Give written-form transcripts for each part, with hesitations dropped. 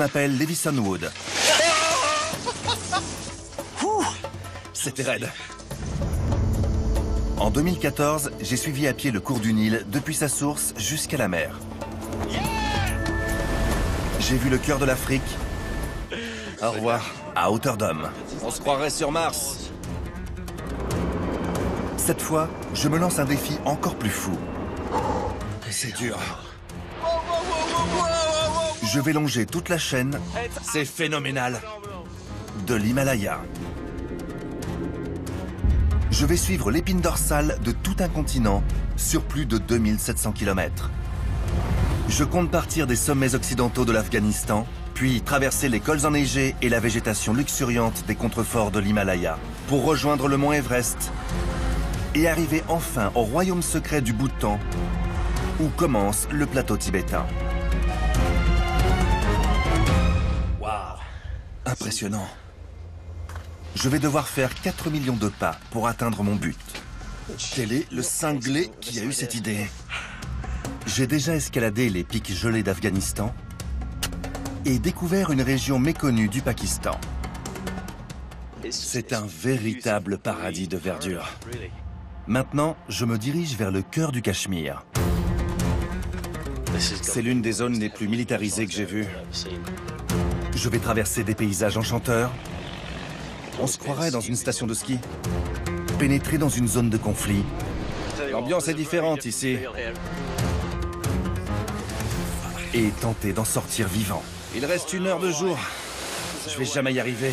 m'appelle Levison Wood. C'était raide. En 2014, j'ai suivi à pied le cours du Nil depuis sa source jusqu'à la mer. J'ai vu le cœur de l'Afrique. Au revoir. À hauteur d'homme. On se croirait sur Mars. Cette fois, je me lance un défi encore plus fou. C'est dur. Je vais longer toute la chaîne. C'est phénoménal. De l'Himalaya. Je vais suivre l'épine dorsale de tout un continent sur plus de 2700 km. Je compte partir des sommets occidentaux de l'Afghanistan, puis traverser les cols enneigés et la végétation luxuriante des contreforts de l'Himalaya, pour rejoindre le mont Everest et arriver enfin au royaume secret du Bhoutan, où commence le plateau tibétain. Waouh! Impressionnant. Je vais devoir faire 4 millions de pas pour atteindre mon but. Quel est le cinglé qui a eu cette idée? J'ai déjà escaladé les pics gelés d'Afghanistan et découvert une région méconnue du Pakistan. C'est un véritable paradis de verdure. Maintenant, je me dirige vers le cœur du Cachemire. C'est l'une des zones les plus militarisées que j'ai vues. Je vais traverser des paysages enchanteurs. On se croirait dans une station de ski. Pénétrer dans une zone de conflit. L'ambiance est différente ici. Et tenter d'en sortir vivant. Il reste 1 heure de jour. Je vais jamais y arriver.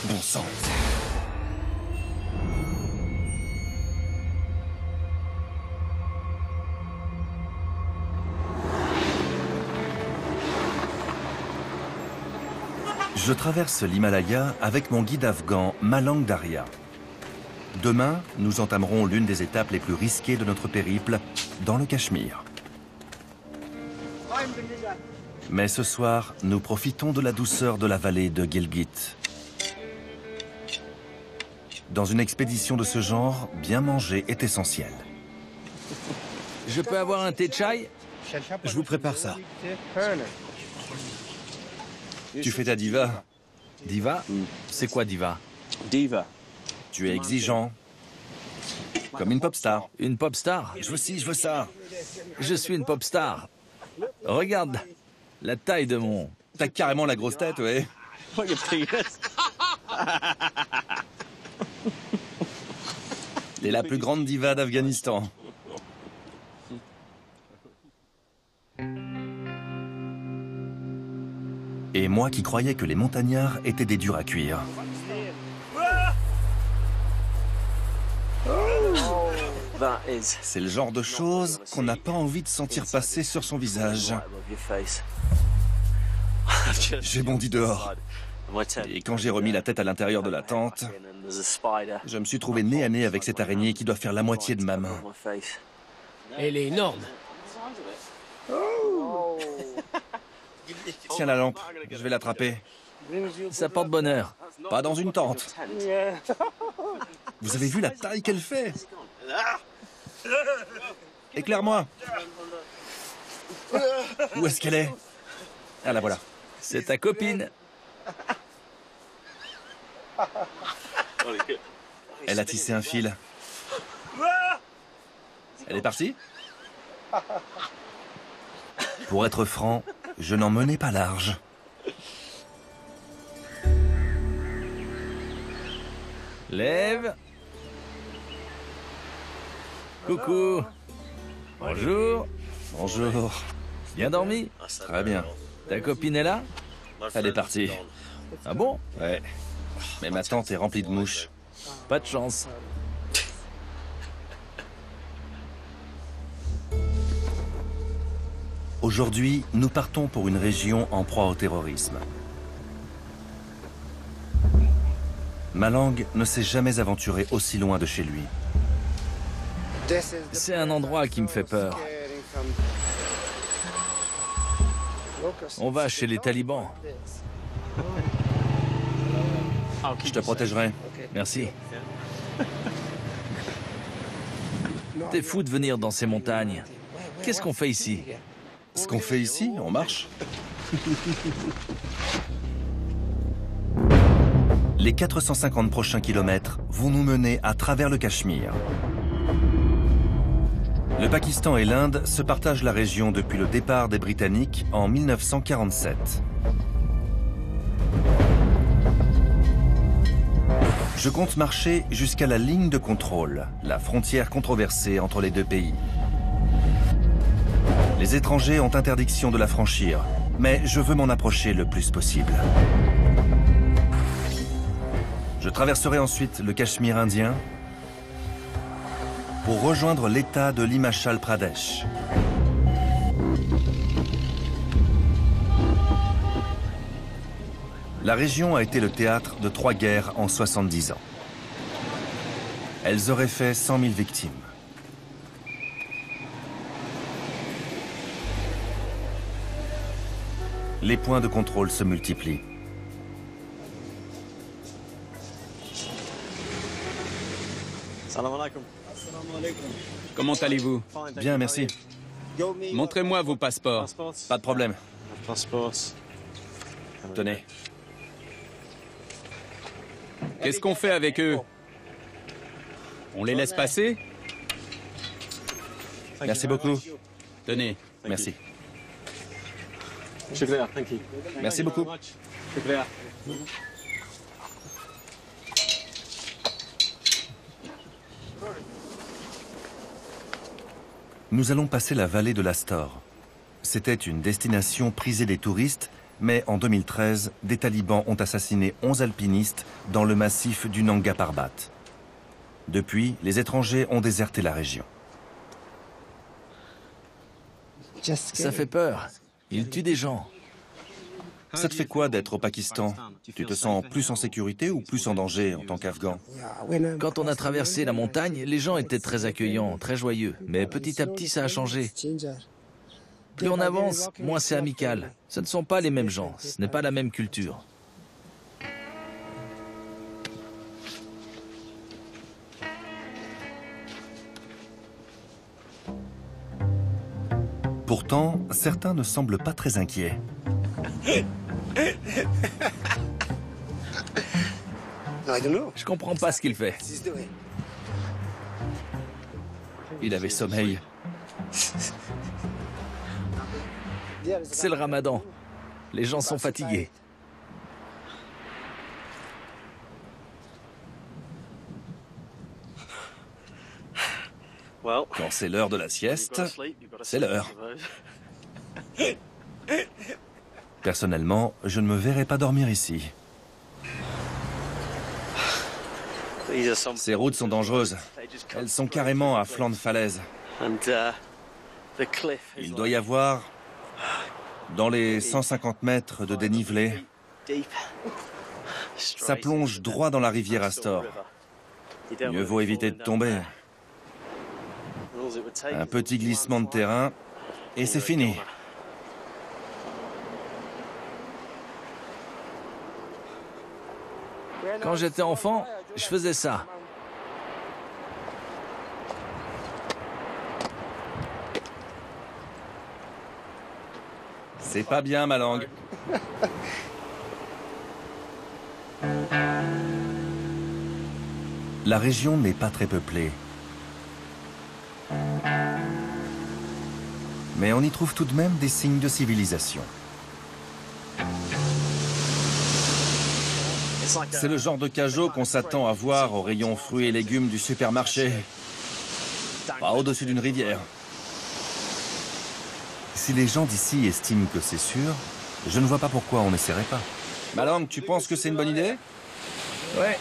Bon sang. Je traverse l'Himalaya avec mon guide afghan Malang Daria. Demain, nous entamerons l'une des étapes les plus risquées de notre périple, dans le Cachemire. Mais ce soir, nous profitons de la douceur de la vallée de Gilgit. Dans une expédition de ce genre, bien manger est essentiel. Je peux avoir un thé chai? Je vous prépare ça. Tu fais ta diva. Diva? C'est quoi diva? Diva. Tu es exigeant. Comme une pop star. Une pop star? Je veux ci, je veux ça. Je suis une pop star. Regarde la taille de mon... T'as carrément la grosse tête, ouais. T'es la plus grande diva d'Afghanistan. Et moi qui croyais que les montagnards étaient des durs à cuire. C'est le genre de choses qu'on n'a pas envie de sentir passer sur son visage. J'ai bondi dehors. Et quand j'ai remis la tête à l'intérieur de la tente, je me suis trouvé nez à nez avec cette araignée qui doit faire la moitié de ma main. Elle est énorme. Tiens la lampe, je vais l'attraper. Ça porte bonheur. Pas dans une tente. Vous avez vu la taille qu'elle fait? Éclaire-moi. Où est-ce qu'elle est? Ah, la voilà. C'est ta copine. Elle a tissé un fil. Elle est partie? Pour être franc, je n'en menais pas large. Lève. Coucou. Bonjour. Bonjour. Bien dormi? Très bien. Ta copine est là? Elle est partie. Ah bon? Ouais. Mais ma tente est remplie de mouches. Pas de chance. Aujourd'hui, nous partons pour une région en proie au terrorisme. Malang ne s'est jamais aventuré aussi loin de chez lui. C'est un endroit qui me fait peur. On va chez les talibans. Je te protégerai. Merci. T'es fou de venir dans ces montagnes. Qu'est-ce qu'on fait ici? Ce qu'on fait ici, on marche. Les 450 prochains kilomètres vont nous mener à travers le Cachemire. Le Pakistan et l'Inde se partagent la région depuis le départ des Britanniques en 1947. Je compte marcher jusqu'à la ligne de contrôle, la frontière controversée entre les deux pays. Les étrangers ont interdiction de la franchir, mais je veux m'en approcher le plus possible. Je traverserai ensuite le Cachemire indien pour rejoindre l'État de l'Himachal Pradesh. La région a été le théâtre de 3 guerres en 70 ans. Elles auraient fait 100 000 victimes. Les points de contrôle se multiplient. Comment allez-vous? Bien, merci. Montrez-moi vos passeports. Pas de problème. Tenez. Qu'est-ce qu'on fait avec eux? On les laisse passer? Merci beaucoup. Tenez. Merci. Merci beaucoup. Nous allons passer la vallée de l'Astor. C'était une destination prisée des touristes, mais en 2013, des talibans ont assassiné 11 alpinistes dans le massif du Nanga Parbat. Depuis, les étrangers ont déserté la région. Ça fait peur. Ils tuent des gens. Ça te fait quoi d'être au Pakistan? Tu te sens plus en sécurité ou plus en danger en tant qu'Afghan? Quand on a traversé la montagne, les gens étaient très accueillants, très joyeux. Mais petit à petit, ça a changé. Plus on avance, moins c'est amical. Ce ne sont pas les mêmes gens, ce n'est pas la même culture. Pourtant, certains ne semblent pas très inquiets. Je comprends pas ce qu'il fait. Il avait sommeil. C'est le ramadan. Les gens sont fatigués. Quand c'est l'heure de la sieste, c'est l'heure. Personnellement, je ne me verrais pas dormir ici. Ces routes sont dangereuses. Elles sont carrément à flanc de falaise. Il doit y avoir, dans les 150 mètres de dénivelé, ça plonge droit dans la rivière Astor. Mieux vaut éviter de tomber. Un petit glissement de terrain, et c'est fini. Quand j'étais enfant, je faisais ça. C'est pas bien, ma langue. La région n'est pas très peuplée. Mais on y trouve tout de même des signes de civilisation. C'est le genre de cajot qu'on s'attend à voir au rayon fruits et légumes du supermarché. Pas au-dessus d'une rivière. Si les gens d'ici estiment que c'est sûr, je ne vois pas pourquoi on n'essaierait pas. Malang, tu penses que c'est une bonne idée? Ouais.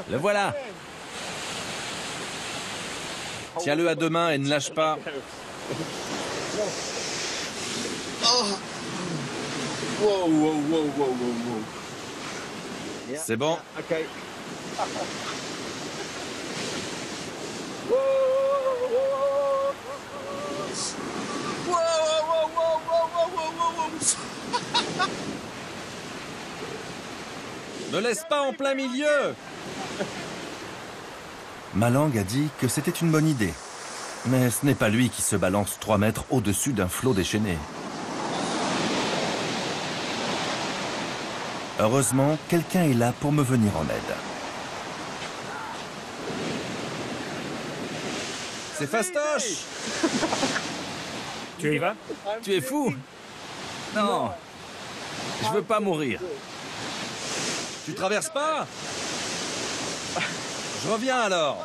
Le voilà. Tiens-le à deux mains et ne lâche pas. C'est bon. Ne laisse pas en plein milieu. Malang a dit que c'était une bonne idée. Mais ce n'est pas lui qui se balance 3 mètres au-dessus d'un flot déchaîné. Heureusement, quelqu'un est là pour me venir en aide. C'est fastoche! Tu y vas? Tu es fou? Non. Je veux pas mourir. Tu traverses pas? Je reviens alors.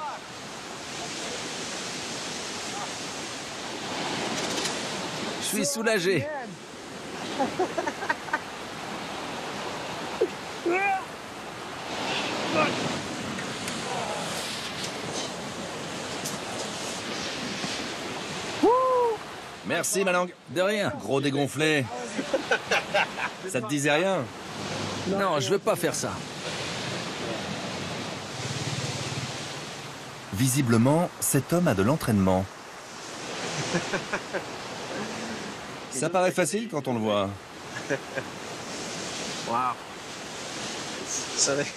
Je suis soulagé. Merci ma langue. De rien. Gros dégonflé. Ça te disait rien? Non, je veux pas faire ça. Visiblement, cet homme a de l'entraînement. Ça paraît facile quand on le voit.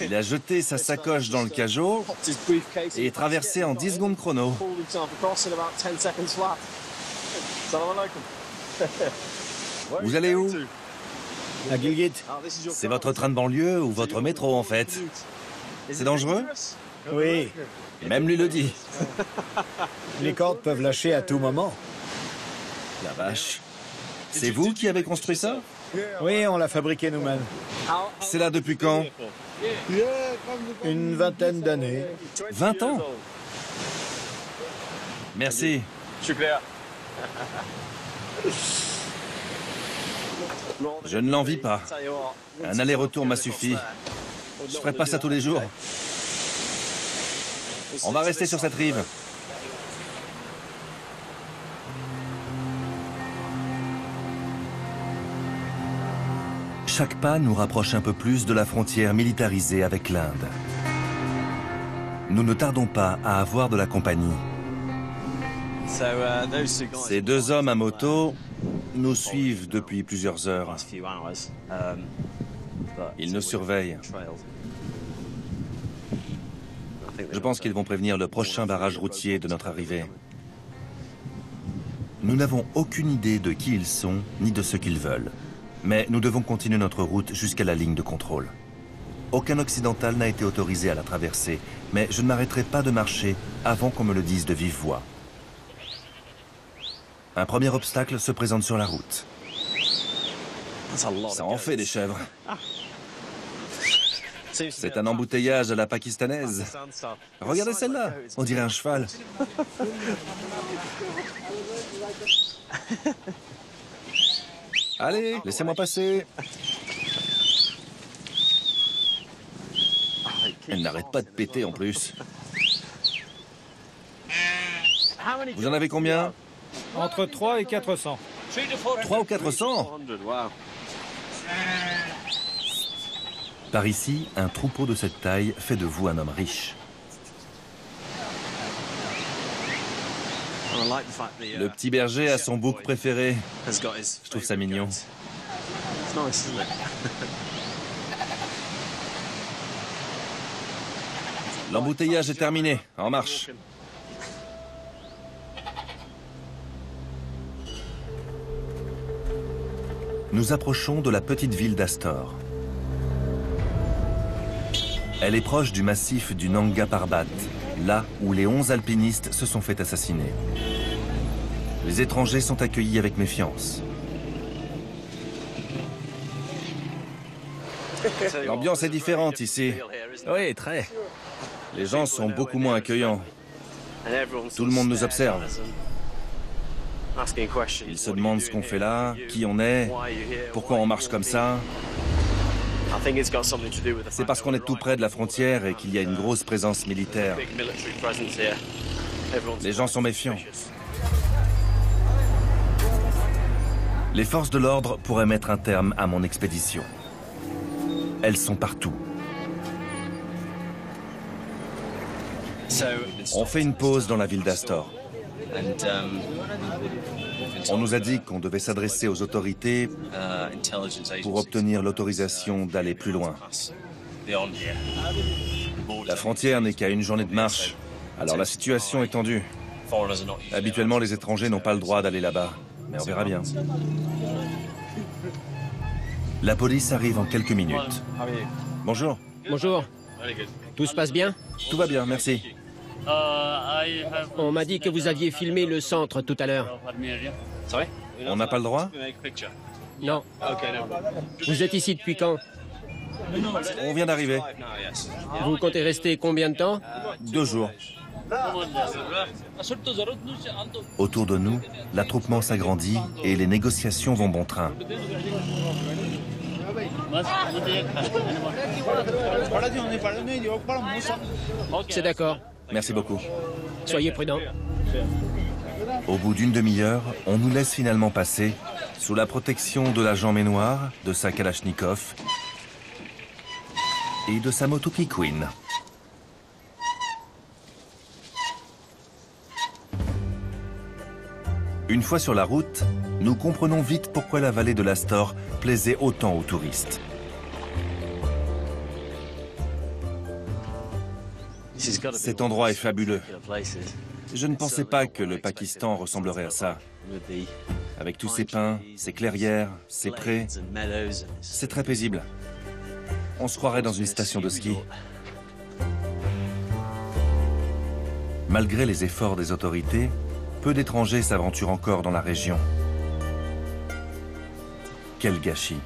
Il a jeté sa sacoche dans le cajot et est traversé en 10 secondes chrono. Vous allez où? À Gilgit. C'est votre train de banlieue ou votre métro en fait? C'est dangereux? Oui. Même lui le dit. Les cordes peuvent lâcher à tout moment. La vache. C'est vous qui avez construit ça? Oui, on l'a fabriqué nous-mêmes. C'est là depuis quand? Une vingtaine d'années. 20 ans? Merci. Je ne l'envie pas. Un aller-retour m'a suffi. Je ferai pas ça tous les jours. On va rester sur cette rive. Chaque pas nous rapproche un peu plus de la frontière militarisée avec l'Inde. Nous ne tardons pas à avoir de la compagnie. Ces 2 hommes à moto nous suivent depuis plusieurs heures. Ils nous surveillent. Je pense qu'ils vont prévenir le prochain barrage routier de notre arrivée. Nous n'avons aucune idée de qui ils sont, ni de ce qu'ils veulent. Mais nous devons continuer notre route jusqu'à la ligne de contrôle. Aucun occidental n'a été autorisé à la traverser, mais je ne m'arrêterai pas de marcher avant qu'on me le dise de vive voix. Un premier obstacle se présente sur la route. Ça en fait des chèvres. C'est un embouteillage à la pakistanaise. Regardez celle-là, on dirait un cheval. Allez, laissez-moi passer. Elle n'arrête pas de péter en plus. Vous en avez combien? Entre 3 et 400. 3 ou 400? Par ici, un troupeau de cette taille fait de vous un homme riche. Le petit berger a son bouc préféré. Je trouve ça mignon. L'embouteillage est terminé. En marche. Nous approchons de la petite ville d'Astor. Elle est proche du massif du Nanga Parbat, là où les 11 alpinistes se sont fait assassiner. Les étrangers sont accueillis avec méfiance. L'ambiance est différente ici. Oui, très. Les gens sont beaucoup moins accueillants. Tout le monde nous observe. Ils se demandent ce qu'on fait là, qui on est, pourquoi on marche comme ça. C'est parce qu'on est tout près de la frontière et qu'il y a une grosse présence militaire. Les gens sont méfiants. Les forces de l'ordre pourraient mettre un terme à mon expédition. Elles sont partout. On fait une pause dans la ville d'Astor. On nous a dit qu'on devait s'adresser aux autorités pour obtenir l'autorisation d'aller plus loin. La frontière n'est qu'à une journée de marche, alors la situation est tendue. Habituellement, les étrangers n'ont pas le droit d'aller là-bas, mais on verra bien. La police arrive en quelques minutes. Bonjour. Bonjour. Tout se passe bien? Tout va bien, merci. On m'a dit que vous aviez filmé le centre tout à l'heure. On n'a pas le droit? Non. Vous êtes ici depuis quand? On vient d'arriver. Vous comptez rester combien de temps? 2 jours. Autour de nous, l'attroupement s'agrandit et les négociations vont bon train. C'est d'accord. Merci beaucoup. Soyez prudents. Au bout d'une demi-heure, on nous laisse finalement passer sous la protection de l'agent Ménoir, de sa Kalachnikov et de sa moto Queen. Une fois sur la route, nous comprenons vite pourquoi la vallée de l'Astor plaisait autant aux touristes. Cet endroit est fabuleux. Je ne pensais pas que le Pakistan ressemblerait à ça. Avec tous ces pins, ces clairières, ces prés, c'est très paisible. On se croirait dans une station de ski. Malgré les efforts des autorités, peu d'étrangers s'aventurent encore dans la région. Quel gâchis!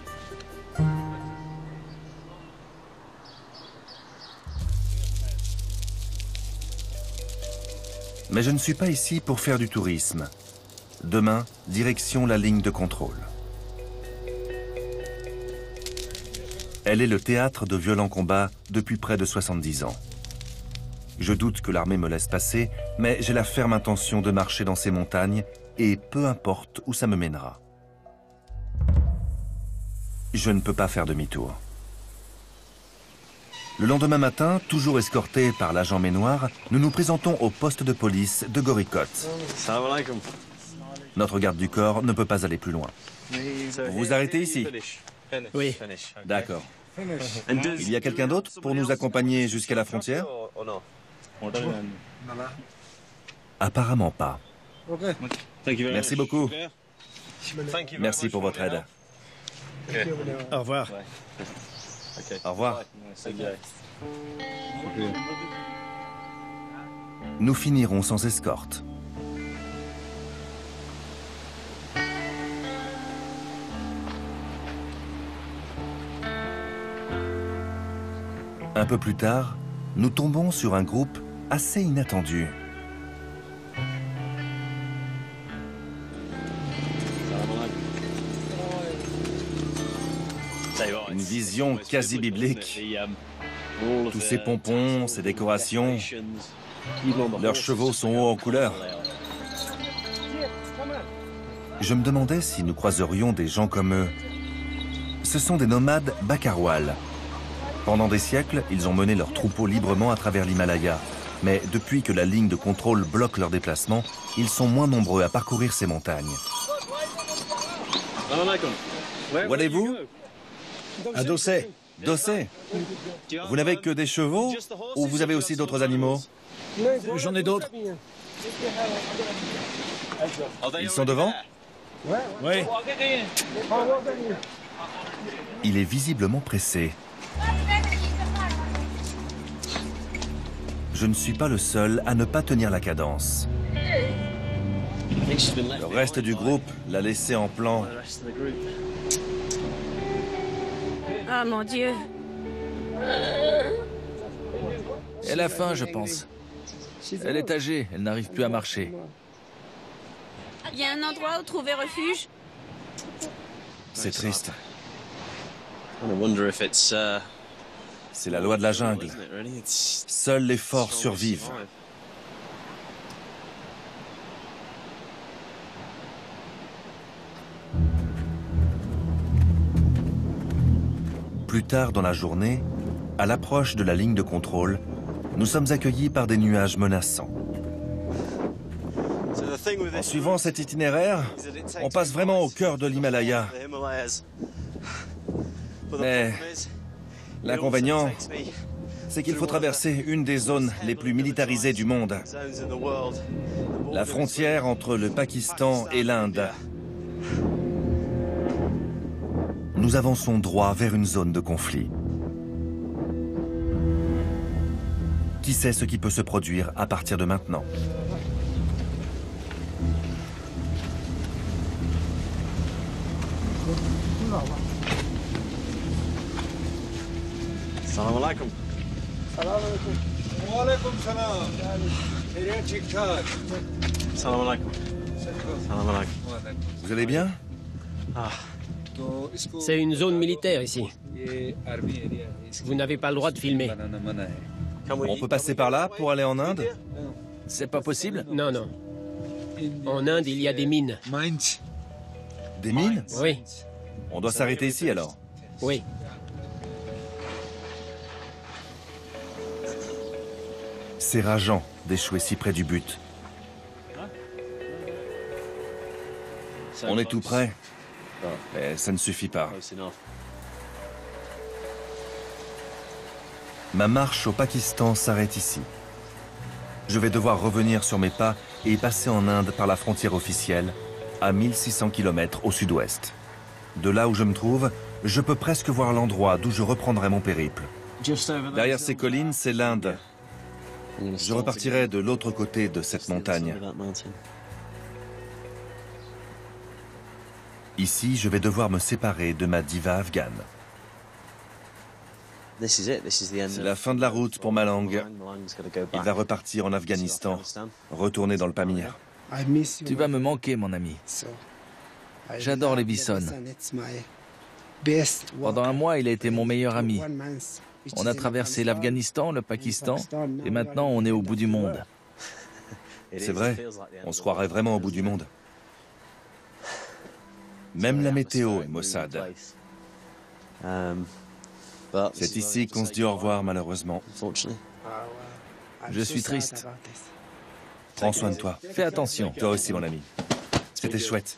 Mais je ne suis pas ici pour faire du tourisme. Demain, direction la ligne de contrôle. Elle est le théâtre de violents combats depuis près de 70 ans. Je doute que l'armée me laisse passer, mais j'ai la ferme intention de marcher dans ces montagnes, et peu importe où ça me mènera. Je ne peux pas faire demi-tour. Le lendemain matin, toujours escortés par l'agent Ménoir, nous nous présentons au poste de police de Gorikot. Notre garde du corps ne peut pas aller plus loin. Vous vous arrêtez ici? Oui. D'accord. Il y a quelqu'un d'autre pour nous accompagner jusqu'à la frontière? Apparemment pas. Merci beaucoup. Merci pour votre aide. Au revoir. Au revoir. Nous finirons sans escorte. Un peu plus tard, nous tombons sur un groupe assez inattendu. Une vision quasi biblique. Tous ces pompons, ces décorations, leurs chevaux sont hauts en couleur. Je me demandais si nous croiserions des gens comme eux. Ce sont des nomades Bakarwal. Pendant des siècles, ils ont mené leurs troupeaux librement à travers l'Himalaya. Mais depuis que la ligne de contrôle bloque leur déplacement, ils sont moins nombreux à parcourir ces montagnes. Où allez-vous? À Dossé. Dossé. Vous n'avez que des chevaux ou vous avez aussi d'autres animaux? J'en ai d'autres. Ils sont devant? Oui. Il est visiblement pressé. Je ne suis pas le seul à ne pas tenir la cadence. Le reste du groupe l'a laissé en plan. Ah, mon Dieu. Elle a faim, je pense. Elle est âgée, elle n'arrive plus à marcher. Il y a un endroit où trouver refuge? C'est triste. C'est la loi de la jungle. Seuls les forts survivent. Plus tard dans la journée, à l'approche de la ligne de contrôle, nous sommes accueillis par des nuages menaçants. En suivant cet itinéraire, on passe vraiment au cœur de l'Himalaya. Mais l'inconvénient, c'est qu'il faut traverser une des zones les plus militarisées du monde. La frontière entre le Pakistan et l'Inde. Nous avançons droit vers une zone de conflit. Qui sait ce qui peut se produire à partir de maintenant? Salam alaikum. Salam alaikum. Wa alaikum salam. Salam alaikum. Salam alaikum. Vous allez bien? C'est une zone militaire ici. Vous n'avez pas le droit de filmer. On peut passer par là pour aller en Inde? C'est pas possible? Non, non. En Inde, il y a des mines. Des mines? Oui, On doit s'arrêter ici alors. oui. C'est rageant d'échouer si près du but. On est tout près, mais ça ne suffit pas. Ma marche au Pakistan s'arrête ici. Je vais devoir revenir sur mes pas et passer en Inde par la frontière officielle, à 1600 km au sud-ouest. De là où je me trouve, je peux presque voir l'endroit d'où je reprendrai mon périple. Derrière ces collines, c'est l'Inde. Je repartirai de l'autre côté de cette montagne. Ici, je vais devoir me séparer de ma diva afghane. C'est la fin de la route pour Malang. Il va repartir en Afghanistan, retourner dans le Pamir. Tu vas me manquer, mon ami. J'adore les Bison. Pendant un mois, il a été mon meilleur ami. On a traversé l'Afghanistan, le Pakistan, et maintenant on est au bout du monde. C'est vrai, on se croirait vraiment au bout du monde. Même la météo est maussade. C'est ici qu'on se dit au revoir, malheureusement. Je suis triste. Prends soin de toi. Fais attention. Toi aussi, mon ami. C'était chouette.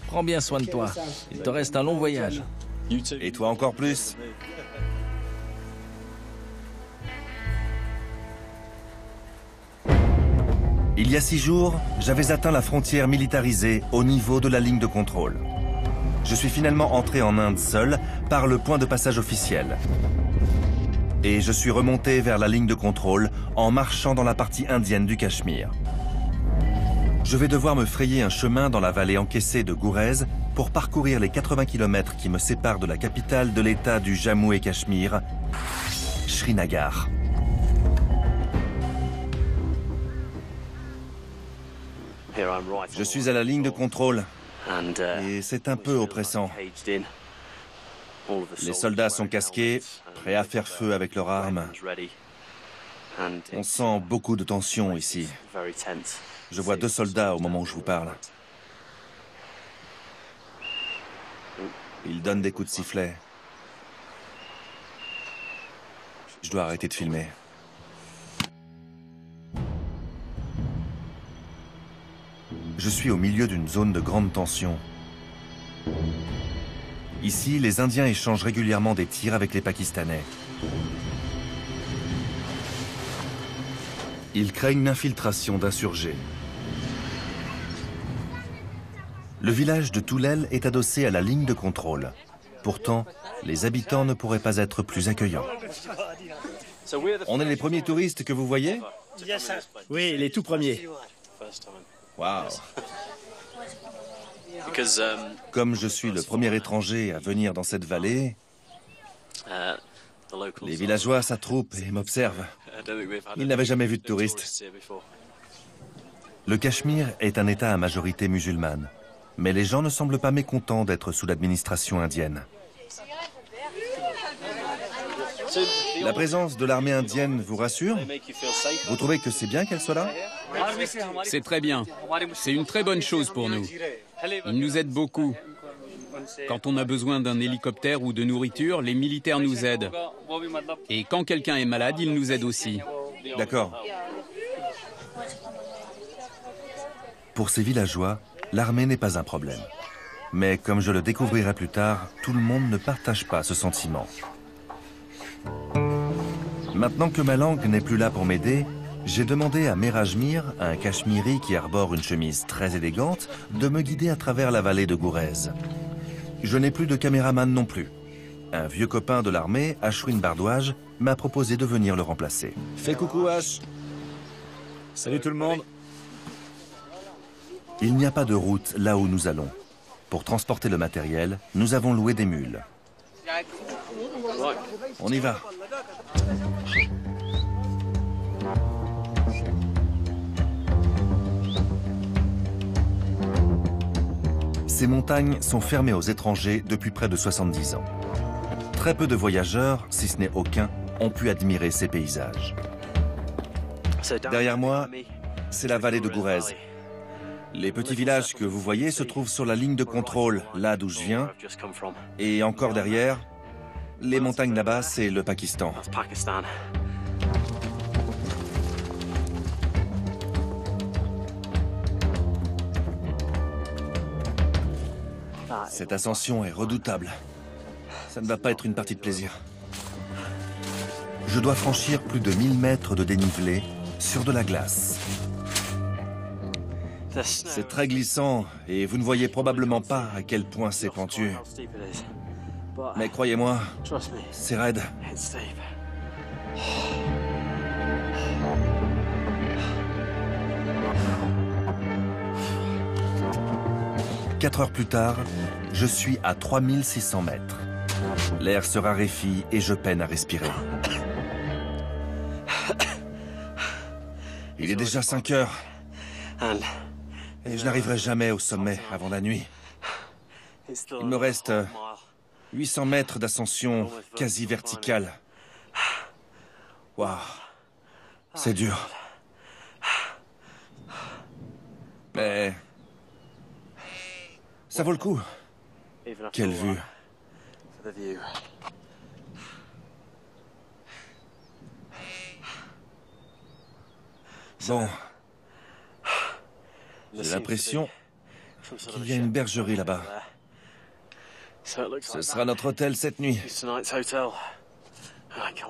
Prends bien soin de toi. Il te reste un long voyage. Et toi encore plus. Il y a 6 jours, j'avais atteint la frontière militarisée au niveau de la ligne de contrôle. Je suis finalement entré en Inde seul par le point de passage officiel. Et je suis remonté vers la ligne de contrôle en marchant dans la partie indienne du Cachemire. Je vais devoir me frayer un chemin dans la vallée encaissée de Gourez pour parcourir les 80 km qui me séparent de la capitale de l'État du Jammu et Cachemire, Srinagar. Je suis à la ligne de contrôle et c'est un peu oppressant. Les soldats sont casqués, prêts à faire feu avec leurs armes. On sent beaucoup de tension ici. Je vois 2 soldats au moment où je vous parle. Ils donnent des coups de sifflet. Je dois arrêter de filmer. Je suis au milieu d'une zone de grande tension. Ici, les Indiens échangent régulièrement des tirs avec les Pakistanais. Ils craignent l'infiltration d'insurgés. Le village de Toulel est adossé à la ligne de contrôle. Pourtant, les habitants ne pourraient pas être plus accueillants. On est les premiers touristes que vous voyez? Oui, les tout premiers. Waouh! Comme je suis le premier étranger à venir dans cette vallée, les villageois s'attroupent et m'observent. Ils n'avaient jamais vu de touristes. Le Cachemire est un État à majorité musulmane, mais les gens ne semblent pas mécontents d'être sous l'administration indienne. La présence de l'armée indienne vous rassure? Vous trouvez que c'est bien qu'elle soit là? C'est très bien. C'est une très bonne chose pour nous. Ils nous aident beaucoup. Quand on a besoin d'un hélicoptère ou de nourriture, les militaires nous aident. Et quand quelqu'un est malade, ils nous aident aussi. D'accord. Pour ces villageois, l'armée n'est pas un problème. Mais comme je le découvrirai plus tard, tout le monde ne partage pas ce sentiment. Maintenant que ma langue n'est plus là pour m'aider, j'ai demandé à Merajmir, un cachemiri qui arbore une chemise très élégante, de me guider à travers la vallée de Gourez. Je n'ai plus de caméraman non plus. Un vieux copain de l'armée, Ashwin Bardwaj, m'a proposé de venir le remplacer. Fais coucou, Ash. Salut tout le monde. Il n'y a pas de route là où nous allons. Pour transporter le matériel, nous avons loué des mules. On y va. Ces montagnes sont fermées aux étrangers depuis près de 70 ans. Très peu de voyageurs, si ce n'est aucun, ont pu admirer ces paysages. Derrière moi, c'est la vallée de Gourez. Les petits villages que vous voyez se trouvent sur la ligne de contrôle, là d'où je viens. Et encore derrière, les montagnes là-bas, c'est le Pakistan. Cette ascension est redoutable. Ça ne va pas être une partie de plaisir. Je dois franchir plus de 1000 mètres de dénivelé sur de la glace. C'est très glissant et vous ne voyez probablement pas à quel point c'est pentu. Mais croyez-moi, c'est raide. 4 heures plus tard, je suis à 3600 mètres. L'air se raréfie et je peine à respirer. Il est déjà 5 heures. Et je n'arriverai jamais au sommet avant la nuit. Il me reste 800 mètres d'ascension quasi verticale. Waouh, c'est dur. Mais ça vaut le coup. Quelle vue. Bon, j'ai l'impression qu'il y a une bergerie là-bas. Ce sera notre hôtel cette nuit.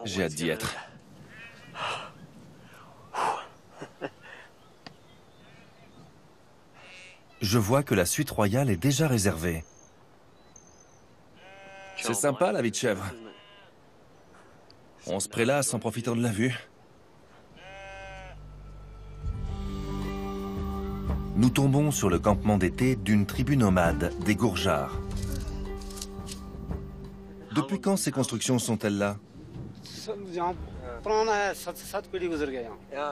J'ai hâte d'y être. Je vois que la suite royale est déjà réservée. C'est sympa la vie de chèvre. On se prélasse en profitant de la vue. Nous tombons sur le campement d'été d'une tribu nomade, des Gourjars. Depuis quand ces constructions sont-elles là?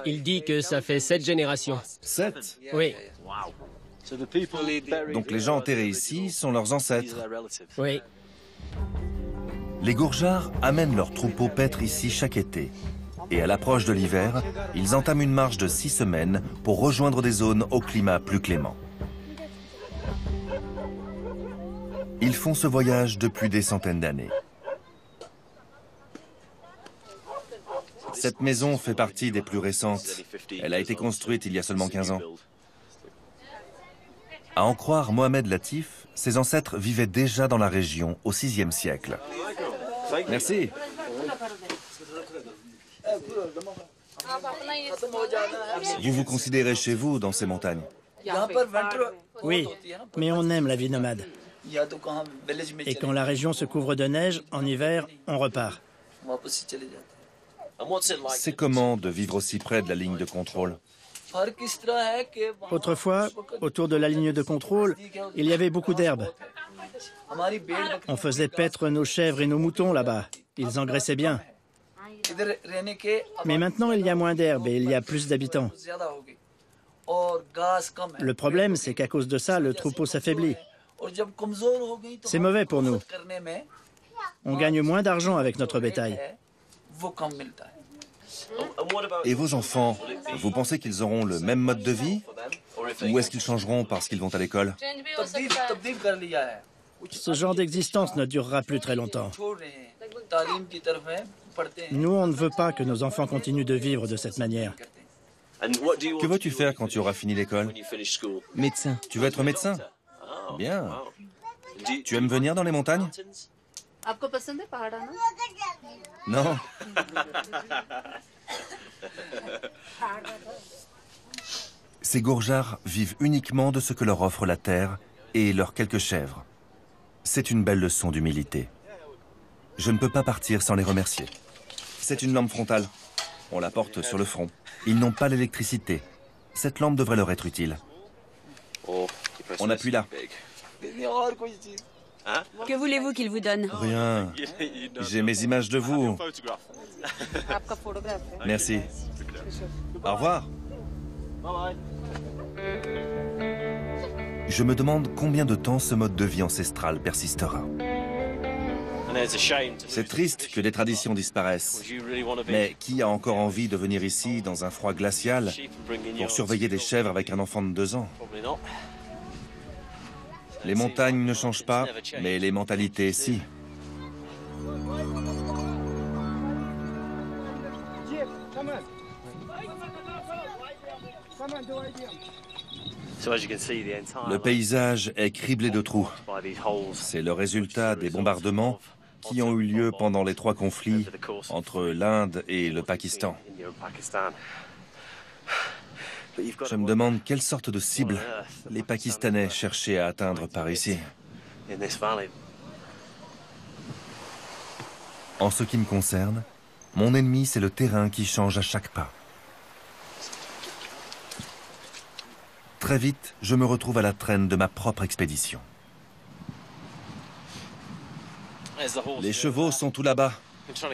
Il dit que ça fait 7 générations. 7? Oui, Donc les gens enterrés ici sont leurs ancêtres. oui. Les Gourjars amènent leurs troupeaux paître ici chaque été. Et à l'approche de l'hiver, ils entament une marche de 6 semaines pour rejoindre des zones au climat plus clément. Ils font ce voyage depuis des centaines d'années. Cette maison fait partie des plus récentes. Elle a été construite il y a seulement 15 ans. À en croire Mohamed Latif, ses ancêtres vivaient déjà dans la région au VIe siècle. Merci. Vous vous considérez chez vous dans ces montagnes? Oui, mais on aime la vie nomade. Et quand la région se couvre de neige, en hiver, on repart. C'est comment de vivre aussi près de la ligne de contrôle? Autrefois, autour de la ligne de contrôle, il y avait beaucoup d'herbes. On faisait paître nos chèvres et nos moutons là-bas. Ils engraissaient bien. Mais maintenant, il y a moins d'herbes et il y a plus d'habitants. Le problème, c'est qu'à cause de ça, le troupeau s'affaiblit. C'est mauvais pour nous. On gagne moins d'argent avec notre bétail. Et vos enfants, vous pensez qu'ils auront le même mode de vie? Ou est-ce qu'ils changeront parce qu'ils vont à l'école? Ce genre d'existence ne durera plus très longtemps. Nous, on ne veut pas que nos enfants continuent de vivre de cette manière. Que veux-tu faire quand tu auras fini l'école? Médecin. Tu veux être médecin? Bien. Tu aimes venir dans les montagnes? आपको पसंद है पहाड़ आना? Non. Ces gourjards vivent uniquement de ce que leur offre la terre et leurs quelques chèvres. C'est une belle leçon d'humilité. Je ne peux pas partir sans les remercier. C'est une lampe frontale. On la porte sur le front. Ils n'ont pas l'électricité. Cette lampe devrait leur être utile. On appuie là. Que voulez-vous qu'il vous donne? Rien. J'ai mes images de vous. Merci. Au revoir. Je me demande combien de temps ce mode de vie ancestral persistera. C'est triste que des traditions disparaissent. Mais qui a encore envie de venir ici, dans un froid glacial, pour surveiller des chèvres avec un enfant de 2 ans? Les montagnes ne changent pas, mais les mentalités, si. Le paysage est criblé de trous. C'est le résultat des bombardements qui ont eu lieu pendant les 3 conflits entre l'Inde et le Pakistan. Je me demande quelle sorte de cible les Pakistanais cherchaient à atteindre par ici. En ce qui me concerne, mon ennemi, c'est le terrain qui change à chaque pas. Très vite, je me retrouve à la traîne de ma propre expédition. Les chevaux sont tout là-bas.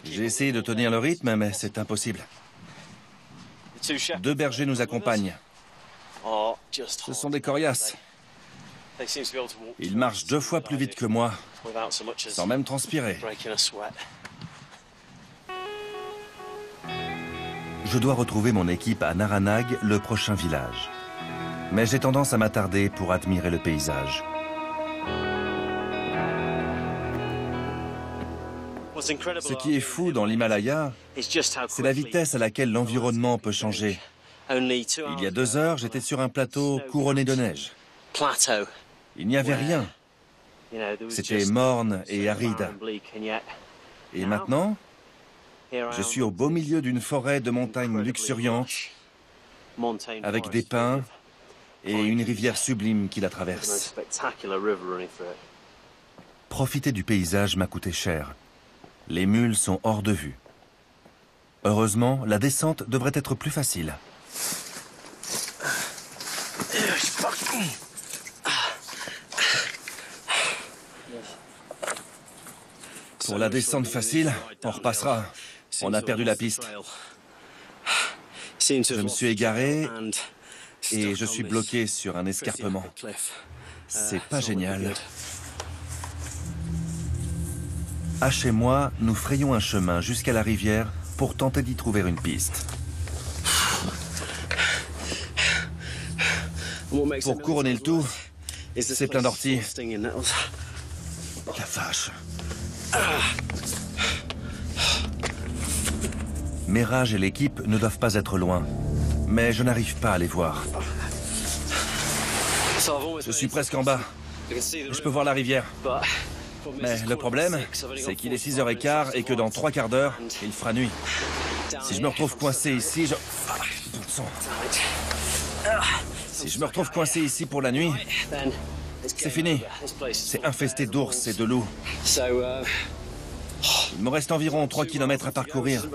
J'ai essayé de tenir le rythme, mais c'est impossible. 2 bergers nous accompagnent. Ce sont des coriaces. Ils marchent 2 fois plus vite que moi, sans même transpirer. Je dois retrouver mon équipe à Naranag, le prochain village. Mais j'ai tendance à m'attarder pour admirer le paysage. Ce qui est fou dans l'Himalaya, c'est la vitesse à laquelle l'environnement peut changer. Il y a 2 heures, j'étais sur un plateau couronné de neige. Il n'y avait rien. C'était morne et aride. Et maintenant, je suis au beau milieu d'une forêt de montagnes luxuriantes, avec des pins et une rivière sublime qui la traverse. Profiter du paysage m'a coûté cher. Les mules sont hors de vue. Heureusement, la descente devrait être plus facile. Pour la descente facile, on repassera. On a perdu la piste. Je me suis égaré et je suis bloqué sur un escarpement. C'est pas génial. H et moi, nous frayons un chemin jusqu'à la rivière pour tenter d'y trouver une piste. Pour couronner le tout, c'est plein d'orties. La vache. Mérage et l'équipe ne doivent pas être loin, mais je n'arrive pas à les voir. Je suis presque en bas. Je peux voir la rivière. Mais le problème, c'est qu'il est 6h15 et que dans 3 quarts d'heure, il fera nuit. Si je me retrouve coincé ici, Si je me retrouve coincé ici pour la nuit, c'est fini. C'est infesté d'ours et de loups. Il me reste environ 3 km à parcourir.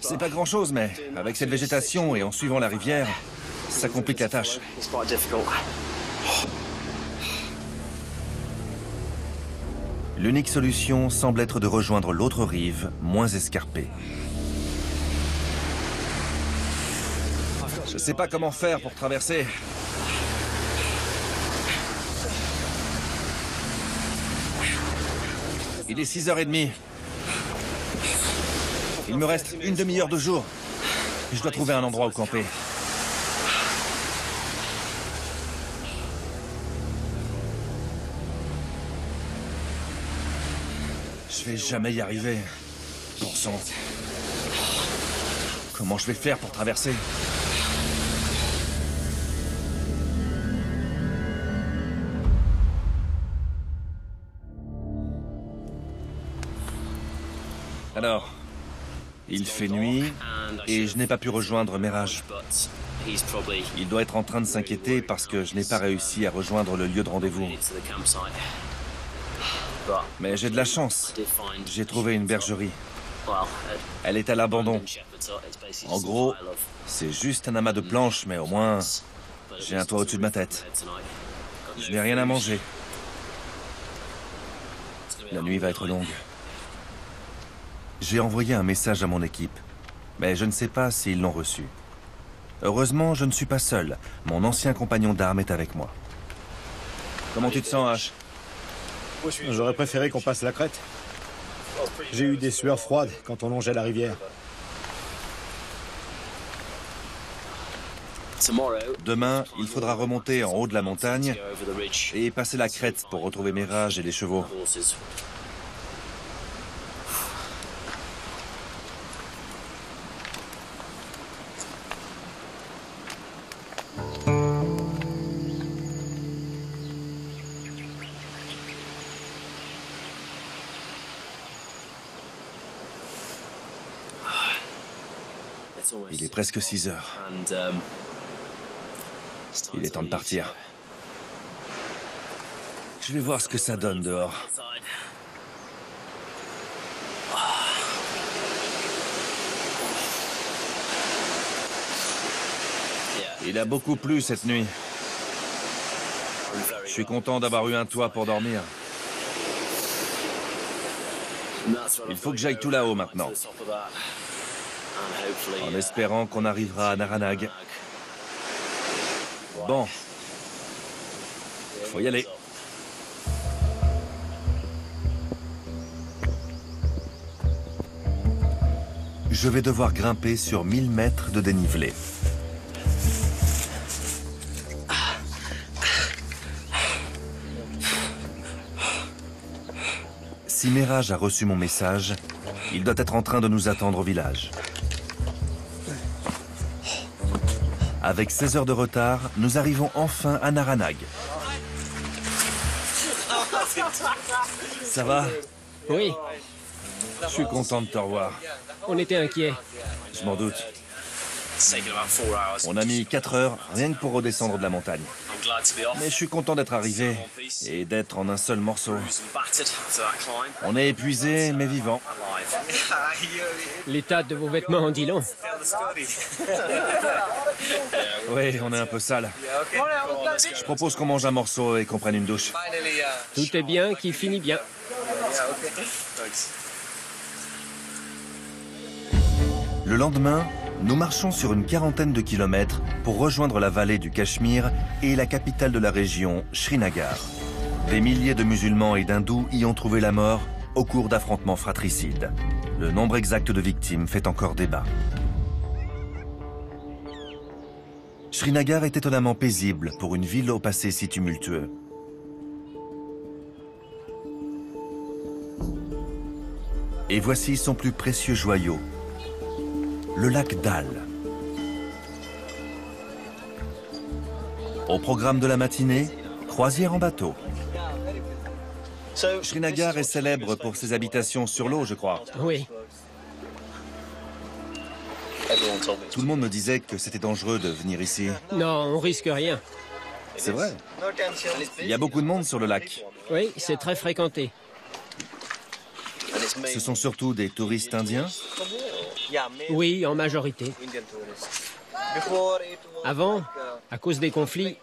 C'est pas grand-chose, mais avec cette végétation et en suivant la rivière, ça complique la tâche. L'unique solution semble être de rejoindre l'autre rive, moins escarpée. Je sais pas comment faire pour traverser. Il est 6h30. Il me reste une demi-heure de jour. Je dois trouver un endroit où camper. Je vais jamais y arriver. Bon sang. Comment je vais faire pour traverser ? Alors, il fait nuit et je n'ai pas pu rejoindre Mirage. Il doit être en train de s'inquiéter parce que je n'ai pas réussi à rejoindre le lieu de rendez-vous. Mais j'ai de la chance. J'ai trouvé une bergerie. Elle est à l'abandon. En gros, c'est juste un amas de planches, mais au moins, j'ai un toit au-dessus de ma tête. Je n'ai rien à manger. La nuit va être longue. J'ai envoyé un message à mon équipe, mais je ne sais pas s'ils l'ont reçu. Heureusement, je ne suis pas seul. Mon ancien compagnon d'armes est avec moi. Comment tu te sens, H? J'aurais préféré qu'on passe la crête. J'ai eu des sueurs froides quand on longeait la rivière. Demain, il faudra remonter en haut de la montagne et passer la crête pour retrouver Mirage et les chevaux. Il est presque 6 heures. Il est temps de partir. Je vais voir ce que ça donne dehors. Il a beaucoup plu cette nuit. Je suis content d'avoir eu un toit pour dormir. Il faut que j'aille tout là-haut maintenant. En espérant qu'on arrivera à Naranag. Bon. Faut y aller. Je vais devoir grimper sur 1000 mètres de dénivelé. Si Mirage a reçu mon message, il doit être en train de nous attendre au village. Avec 16 heures de retard, nous arrivons enfin à Naranag. Ça va? Oui, Je suis content de te revoir. on était inquiets. Je m'en doute. On a mis 4 heures rien que pour redescendre de la montagne. Mais je suis content d'être arrivé et d'être en un seul morceau. On est épuisé mais vivant. L'état de vos vêtements en dit long. Oui, on est un peu sale. Je propose qu'on mange un morceau et qu'on prenne une douche. Tout est bien qui finit bien. Le lendemain, nous marchons sur une quarantaine de kilomètres pour rejoindre la vallée du Cachemire et la capitale de la région, Srinagar. Des milliers de musulmans et d'hindous y ont trouvé la mort au cours d'affrontements fratricides. Le nombre exact de victimes fait encore débat. Srinagar est étonnamment paisible pour une ville au passé si tumultueux. Et voici son plus précieux joyau, le lac Dal. Au programme de la matinée, croisière en bateau. Srinagar est célèbre pour ses habitations sur l'eau, je crois. Oui, Tout le monde me disait que c'était dangereux de venir ici. non, on risque rien. C'est vrai. Il y a beaucoup de monde sur le lac. Oui, c'est très fréquenté. Ce sont surtout des touristes indiens. Oui, en majorité. Avant, à cause des conflits,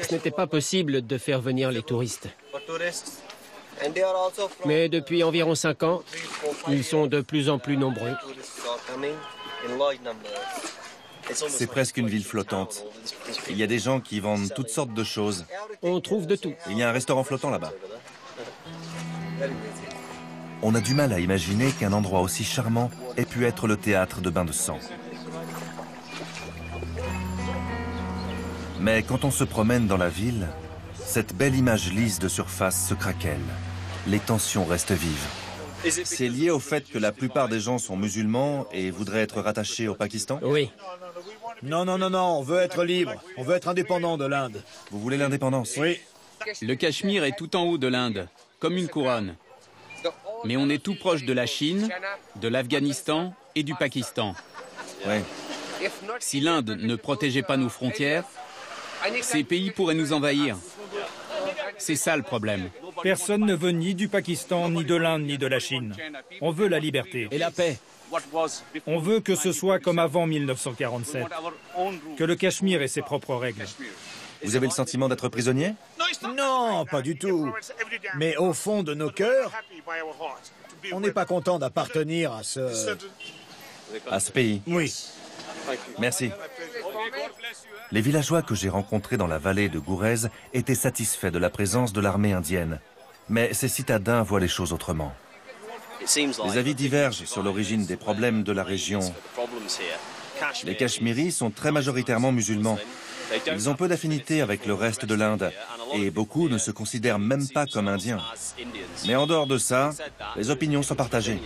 ce n'était pas possible de faire venir les touristes. Mais depuis environ 5 ans, ils sont de plus en plus nombreux. C'est presque une ville flottante. Il y a des gens qui vendent toutes sortes de choses. On trouve de tout. Il y a un restaurant flottant là-bas. On a du mal à imaginer qu'un endroit aussi charmant ait pu être le théâtre de bains de sang. Mais quand on se promène dans la ville, cette belle image lisse de surface se craquelle. Les tensions restent vives. C'est lié au fait que la plupart des gens sont musulmans et voudraient être rattachés au Pakistan? Oui, Non, non, non, non, on veut être libre. On veut être indépendant de l'Inde. Vous voulez l'indépendance? Oui. Le Cachemire est tout en haut de l'Inde, comme une couronne. Mais on est tout proche de la Chine, de l'Afghanistan et du Pakistan. Ouais. Si l'Inde ne protégeait pas nos frontières, ces pays pourraient nous envahir. C'est ça le problème. Personne ne veut ni du Pakistan, ni de l'Inde, ni de la Chine. On veut la liberté. Et la paix. On veut que ce soit comme avant 1947. Que le Cachemire ait ses propres règles. Vous avez le sentiment d'être prisonnier? Non, pas du tout. Mais au fond de nos cœurs, on n'est pas content d'appartenir à ce... À ce pays. Oui. Merci. Les villageois que j'ai rencontrés dans la vallée de Gourez étaient satisfaits de la présence de l'armée indienne. Mais ces citadins voient les choses autrement. Les avis divergent sur l'origine des problèmes de la région. Les Cachemiris sont très majoritairement musulmans. Ils ont peu d'affinité avec le reste de l'Inde et beaucoup ne se considèrent même pas comme indiens. Mais en dehors de ça, les opinions sont partagées.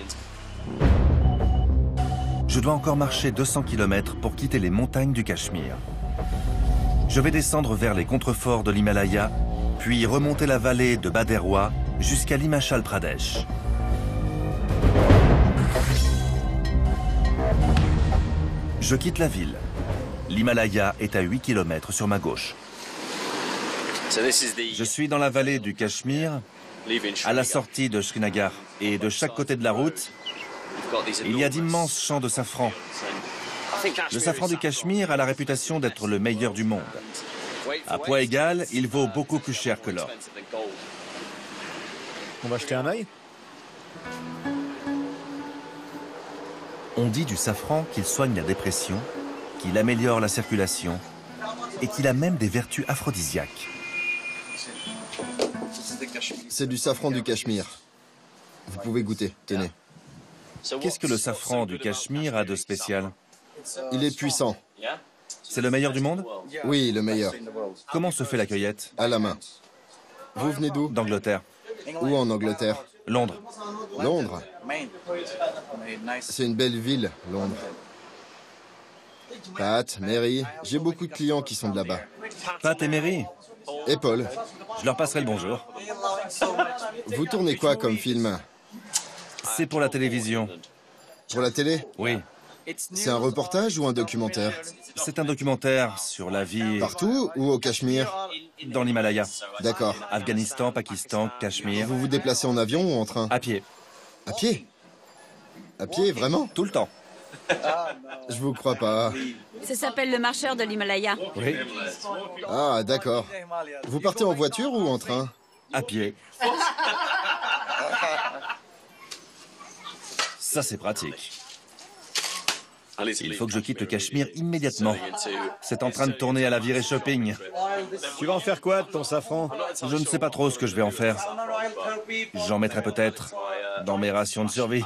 Je dois encore marcher 200 km pour quitter les montagnes du Cachemire. Je vais descendre vers les contreforts de l'Himalaya, puis remonter la vallée de Bhaderwah jusqu'à l'Himachal Pradesh. Je quitte la ville. L'Himalaya est à 8 km sur ma gauche. Je suis dans la vallée du Cachemire, à la sortie de Srinagar. Et de chaque côté de la route, il y a d'immenses champs de safran. Le safran du Cachemire a la réputation d'être le meilleur du monde. À poids égal, il vaut beaucoup plus cher que l'or. On va jeter un œil? On dit du safran qu'il soigne la dépression, qu'il améliore la circulation et qu'il a même des vertus aphrodisiaques. C'est du safran du Cachemire. Vous pouvez goûter, tenez. Qu'est-ce que le safran du Cachemire a de spécial? Il est puissant. C'est le meilleur du monde? Oui, le meilleur. Comment se fait la cueillette? À la main. Vous venez d'où? D'Angleterre. Où en Angleterre? Londres. Londres? C'est une belle ville, Londres. Pat, Mary, j'ai beaucoup de clients qui sont de là-bas. Pat et Mary? Et Paul. Je leur passerai le bonjour. Vous tournez quoi comme film? C'est pour la télévision. Pour la télé? Oui. C'est un reportage ou un documentaire? C'est un documentaire sur la vie... Partout ou au Cachemire? Dans l'Himalaya. D'accord. Afghanistan, Pakistan, Cachemire. Vous vous déplacez en avion ou en train? À pied. À pied? À pied, vraiment? Tout le temps. Je vous crois pas. Ça s'appelle le marcheur de l'Himalaya. Oui. Ah, d'accord. Vous partez en voiture ou en train? À pied. Ça, c'est pratique. Il faut que je quitte le Cachemire immédiatement. C'est en train de tourner à la virée shopping. Tu vas en faire quoi de ton safran? Je ne sais pas trop ce que je vais en faire. J'en mettrai peut-être dans mes rations de survie.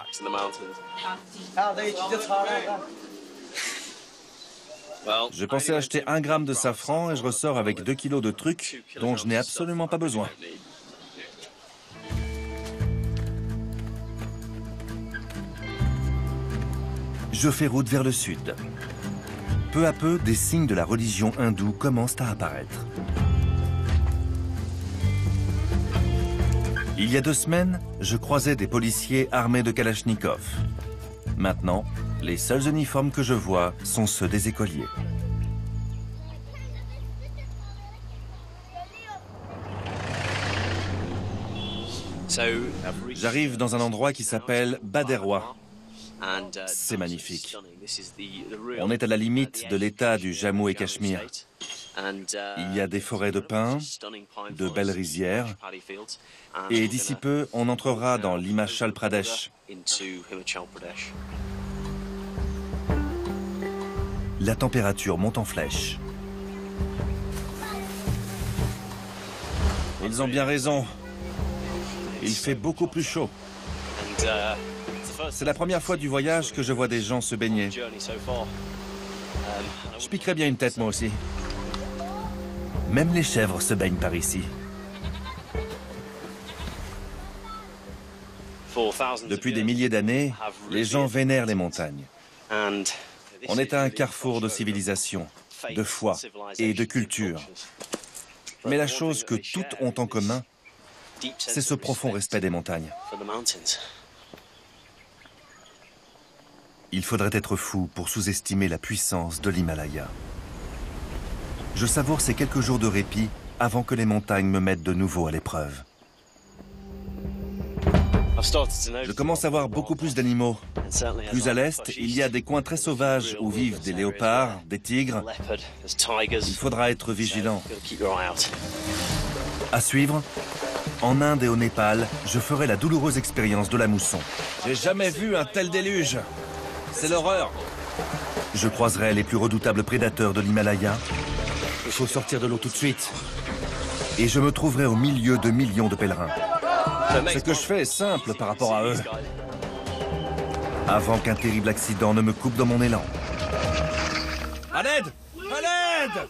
Je pensais acheter 1 gramme de safran et je ressors avec 2 kilos de trucs dont je n'ai absolument pas besoin. Je fais route vers le sud. Peu à peu, des signes de la religion hindoue commencent à apparaître. Il y a 2 semaines, je croisais des policiers armés de Kalachnikov. Maintenant, les seuls uniformes que je vois sont ceux des écoliers. J'arrive dans un endroit qui s'appelle Bhaderwah. C'est magnifique. On est à la limite de l'état du Jammu et Cachemire. Il y a des forêts de pins, de belles rizières, et d'ici peu, on entrera dans l'Himachal Pradesh. La température monte en flèche. Ils ont bien raison. Il fait beaucoup plus chaud. C'est la première fois du voyage que je vois des gens se baigner. Je piquerais bien une tête, moi aussi. Même les chèvres se baignent par ici. Depuis des milliers d'années, les gens vénèrent les montagnes. On est à un carrefour de civilisation, de foi et de culture. Mais la chose que toutes ont en commun, c'est ce profond respect des montagnes. Il faudrait être fou pour sous-estimer la puissance de l'Himalaya. Je savoure ces quelques jours de répit avant que les montagnes me mettent de nouveau à l'épreuve. Je commence à voir beaucoup plus d'animaux. Plus à l'est, il y a des coins très sauvages où vivent des léopards, des tigres. Il faudra être vigilant. À suivre, en Inde et au Népal, je ferai la douloureuse expérience de la mousson. J'ai jamais vu un tel déluge. C'est l'horreur. Je croiserai les plus redoutables prédateurs de l'Himalaya. Il faut sortir de l'eau tout de suite. Et je me trouverai au milieu de millions de pèlerins. Ce que je fais est simple par rapport à eux. Avant qu'un terrible accident ne me coupe dans mon élan. À l'aide! À l'aide!